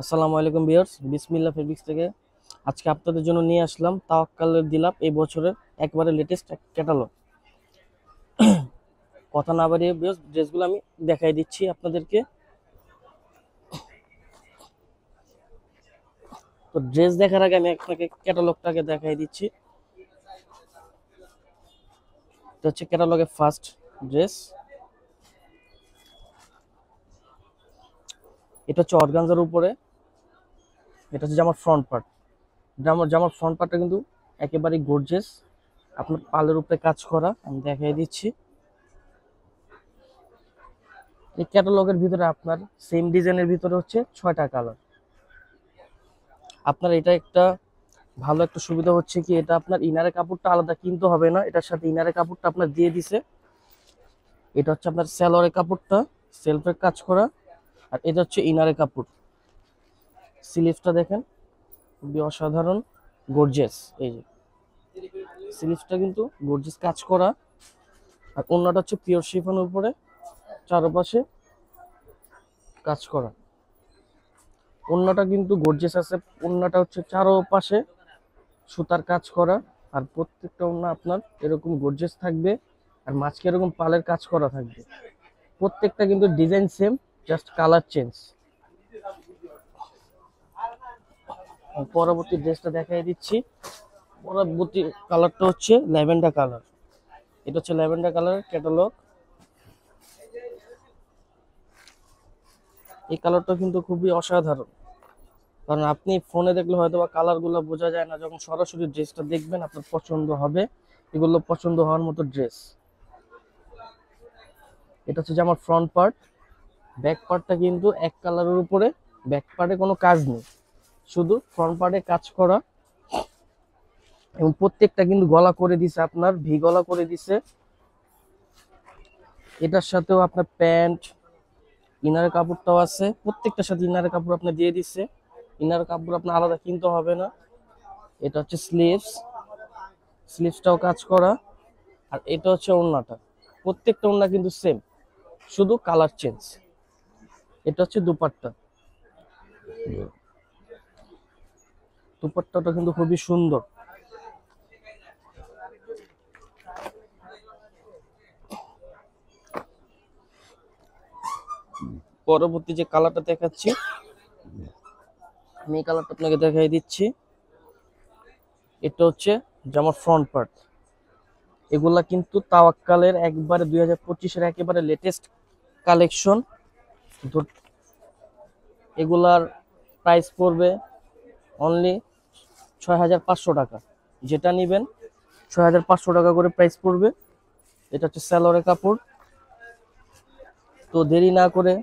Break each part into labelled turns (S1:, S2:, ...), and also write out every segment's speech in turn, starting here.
S1: আসসালামু আলাইকুম ভিউয়ার্স, বিসমিল্লাহ ফেব্রিক্স থেকে আজকে আপনাদের জন্য নিয়ে আসলাম তাওয়াক্কালের দিলাপ এই বছরের একবারে লেটেস্ট ক্যাটালগ। কথা না বাড়িয়ে ভিউয়ার্স ড্রেসগুলো আমি দেখাই দিচ্ছি আপনাদেরকে। তো ড্রেস দেখার আগে আমি আপনাকে ক্যাটালগটাকে দেখাই দিচ্ছি। এটা হচ্ছে ক্যাটালগের ফার্স্ট ড্রেস। এটা হচ্ছে অর্গানজার উপরে। এটা হচ্ছে জামার ফ্রন্ট পার্ট। জামার ফ্রন্ট পার্টটা কিন্তু একেবারে গর্জিয়াস, আপনার পালের উপরে কাজ করা। আমি দেখাই দিচ্ছি। এই ক্যাটালগের ভিতরে আপনার সেম ডিজাইনের ভিতরে হচ্ছে 6টা কালার। আপনার এটা একটা ভালো একটা সুবিধা হচ্ছে কি, এটা আপনার ইনারের কাপড়টা আলাদা কিনতে হবে না, এটার সাথে ইনারের কাপড়টা আপনার দিয়ে দিছে। এটা হচ্ছে আপনার সালোয়ারের কাপড়টা সেলফের কাজ করা, আর এটা হচ্ছে ইনারের কাপড়। স্লিভসটা দেখেন, খুবই অসাধারণ গর্জিয়াস। এই যে স্লিভসটা কিন্তু গর্জিয়াস কাজ করা, আর ওড়নাটা হচ্ছে পিওর শিফনের উপরে চারপাশে কাজ করা। ওড়নাটা কিন্তু গর্জিয়াস আছে, ওড়নাটা হচ্ছে চারপাশে সুতার কাজ করা, আর প্রত্যেকটা ওড়না আপনার এরকম গর্জিয়াস থাকবে, আর মাঝকে এরকম পালের কাজ করা থাকবে। প্রত্যেকটা কিন্তু design same, just colour change. পরবর্তী ড্রেসটা দেখাই দিচ্ছি। পরবর্তী কালারটা হচ্ছে ল্যাভেন্ডার কালার। এটা হচ্ছে ল্যাভেন্ডার কালার ক্যাটালগ। এই কালারটা কিন্তু খুবই অসাধারণ, কারণ আপনি ফোনে দেখলে হয়তো বা কালারগুলো বোঝা যায় না, যখন সরাসরি ড্রেসটা দেখবেন আপনার পছন্দ হবে। এগুলো পছন্দ হওয়ার মতো ড্রেস। এটা হচ্ছে যে আমার ফ্রন্ট পার্ট। ব্যাক পার্টটা কিন্তু এক কালারের উপরে, ব্যাক পার্টে কোনো কাজ নেই, শুধু ফ্রন্ট পার্টে কাজ করা। এবং প্রত্যেকটা কিন্তু গলা করে দিছে, আপনার ভি গলা করে দিছে। এটার সাথেও আপনার প্যান্ট ইনারের কাপড়টাও আছে, প্রত্যেকটার সাথে ইনারের কাপড় আপনার দিয়ে দিচ্ছে। ইনারের কাপড় আপনার আলাদা কিনতে হবে না। এটা হচ্ছে স্লিভস, স্লিভসটাও কাজ করা। আর এটা হচ্ছে ওড়নাটা, প্রত্যেকটা ওড়না কিন্তু সেম, শুধু কালার চেঞ্জ। এটা হচ্ছে দুপাট্টা। দুপাট্টাটা কিন্তু খুবই সুন্দর। পরবর্তী যে কালারটা দেখাচ্ছি, আমি এই কালারটা আপনাকে দেখাই দিচ্ছি। এটা হচ্ছে জামার ফ্রন্ট পার্ট। এগুলা কিন্তু তাওয়াক্কালের একবারে 2025-এর একেবারে লেটেস্ট কালেকশন। এগুলার প্রাইস পড়বে অনলি 6,500 টাকা। যেটা নেবেন 6,500 টাকা করে প্রাইস পড়বে। এটা হচ্ছে সালোয়ারের কাপড়। তো দেরি না করে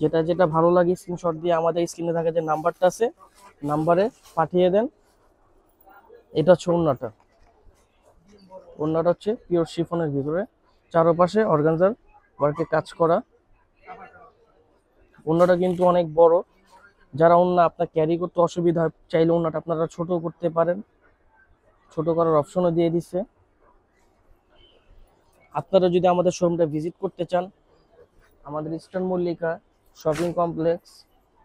S1: যেটা যেটা ভালো লাগে স্ক্রিনশট দিয়ে আমাদের স্ক্রিনে থাকা যে নাম্বারটা আছে, নাম্বারে পাঠিয়ে দেন। এটা হচ্ছে ওড়নাটা। ওড়নাটা হচ্ছে পিওর শিফনের ভিতরে, চারপাশে অর্গানজার ওয়ার্কে কাজ করা। ওড়নাটা কিন্তু অনেক বড়, যারা ওড়না আপনার ক্যারি করতে অসুবিধা হয় চাইলে ওড়নাটা আপনারা ছোট করতে পারেন, ছোট করার অপশনও দিয়ে দিচ্ছে। আপনারা যদি আমাদের শোরুমটা ভিজিট করতে চান, আমাদের ইস্টার্ন মল্লিকা শপিং কমপ্লেক্স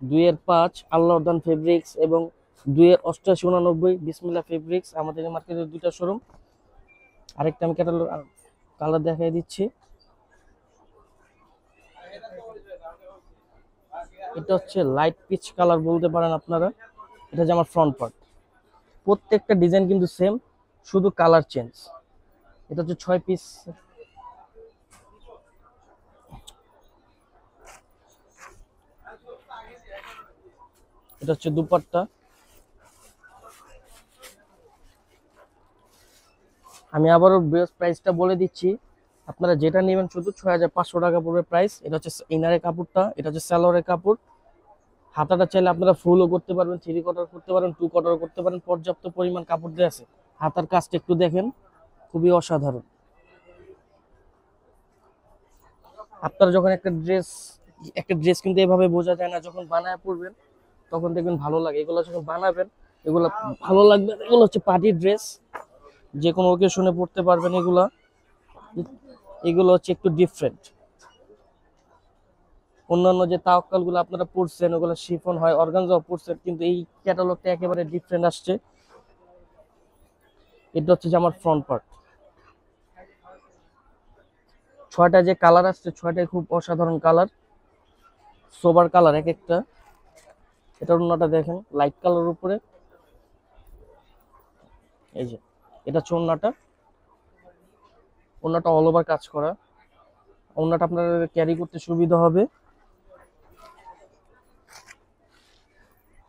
S1: 2-5 আল্লাহ উদ্যান ফেব্রিক্স এবং 2-88-89 বিসমিল্লাহ ফেব্রিক্স, আমাদের এই মার্কেটের দুইটা শোরুম। আরেকটা আমি ক্যাটালগ কালার দেখাই দিচ্ছি। এটা হচ্ছে লাইট পিচ কালার বলতে পারেন আপনারা। এটা যে আমার ফ্রন্ট পার্ট, প্রত্যেকটা ডিজাইন কিন্তু সেম, শুধু কালার চেঞ্জ। এটা হচ্ছে 6 পিস। এটা হচ্ছে দুপাট্টা। আমি আবারও প্রাইসটা বলে দিচ্ছি, আপনারা যেটা নেবেন শুধু 6,500 টাকা পড়বে প্রাইস। এটা হচ্ছে ইনারের কাপড়টা, এটা হচ্ছে সালোয়ারের কাপড়। হাতাটা চাইলে আপনারা ফুলও করতে পারবেন, 3 কোয়ার্টার করতে পারেন, 2 কোয়ার্টার করতে পারেন, পর্যাপ্ত পরিমাণ কাপড় দেওয়া আছে। হাতার কাজটা একটু দেখেন, খুবই অসাধারণ। আপনারা যখন একটা ড্রেস কিন্তু এভাবে বোঝা যায় না, যখন বানায় পড়বেন তখন দেখবেন ভালো লাগে। এগুলো যখন বানাবেন এগুলো ভালো লাগবে। এগুলো হচ্ছে পার্টি ড্রেস, যে কোনো ওকেশনে পড়তে পারবেন। এগুলো হচ্ছে একটু ডিফারেন্ট। অন্যান্য যে তাওয়াক্কাল গুলো আপনারা পড়ছেন ওগুলো শিফন হয়, অর্গানজাও পড়ছেন, কিন্তু এই ক্যাটালগটা একেবারে ডিফারেন্ট আসছে। এটা হচ্ছে যে আমার ফ্রন্ট পার্ট। 6টা যে কালার আসছে 6টাই খুব অসাধারণ কালার, সোবার কালার এক একটা। এটার ওন্নাটা দেখেন লাইট কালার উপরে, এই যে এটা হচ্ছে ওন্নাটা। ওন্নাটা অল ওভার কাজ করা, ওন্নাটা আপনার ক্যারি করতে সুবিধা হবে।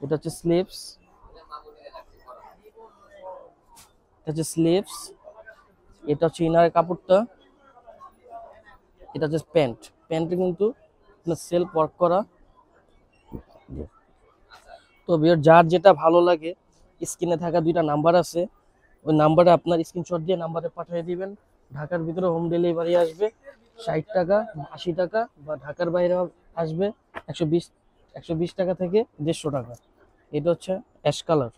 S1: এটা হচ্ছে স্লিভস, এটা হচ্ছে স্লিভস। এটা হচ্ছে ইনারের কাপড়টা। এটা হচ্ছে প্যান্ট, প্যান্টে কিন্তু সেলফ ওয়ার্ক করা। তো ভিউয়ার যার যেটা ভালো লাগে, স্ক্রিনে থাকা 2টা নাম্বার আছে, ওই নাম্বারে আপনার স্ক্রিনশট দিয়ে নাম্বারে পাঠিয়ে দিবেন। ঢাকার ভিতরে হোম ডেলিভারি আসবে 60 টাকা, 80 টাকা, বা ঢাকার বাইরে আসবে 120 120 টাকা থেকে 150 টাকা। এটা হচ্ছে অ্যাশ কালার,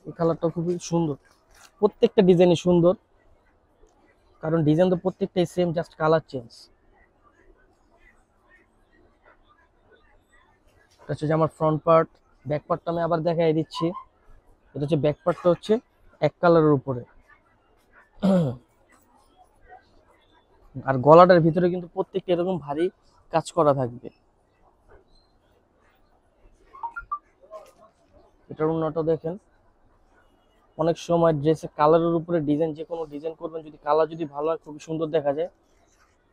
S1: এই কালারটা খুবই সুন্দর। প্রত্যেকটা ডিজাইনই সুন্দর, কারণ ডিজাইন তো প্রত্যেকটাই সেম, জাস্ট কালার চেঞ্জ। এটা হচ্ছে যে আমার ফ্রন্ট পার্ট। ব্যাক পার্টটা আমি আবার দেখাই দিচ্ছি। এটা হচ্ছে ব্যাক পার্টটা হচ্ছে এক কালারের উপরে, আর গলাটার ভিতরে কিন্তু প্রত্যেকটা এরকম ভারী কাজ করা থাকবে। এটার অন্যটা দেখেন, অনেক সময় ড্রেসের কালারের উপরে ডিজাইন, যে কোনো ডিজাইন করবেন, যদি কালার যদি ভালো হয় খুবই সুন্দর দেখা যায়।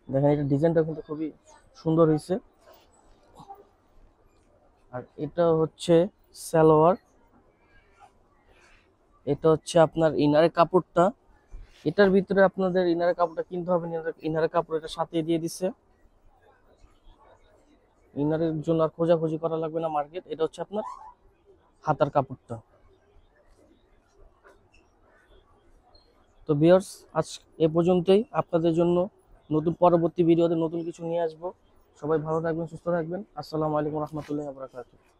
S1: দেখেন এটা ডিজাইনটা কিন্তু খুবই সুন্দর হয়েছে। আর এটা হচ্ছে সালোয়ার। এটা হচ্ছে আপনার ইনারের কাপড়টা। এটার ভিতরে আপনাদের ইনারের কাপড়টা কিনতে হবে, ইনারের কাপড় এটা সাথে দিয়ে দিচ্ছে। ইনারের জন্য আর খোঁজাখুঁজি করা লাগবে না মার্কেট। এটা হচ্ছে আপনার হাতার কাপড়টা। তো ভিউয়ার্স, আজ এ পর্যন্তই। আপনাদের জন্য নতুন পরবর্তী ভিডিওতে নতুন কিছু নিয়ে আসবো। সবাই ভালো থাকবেন, সুস্থ থাকবেন। আসসালামু আলাইকুম রহমতুল্লাহি ওয়া বারাকাতুহু।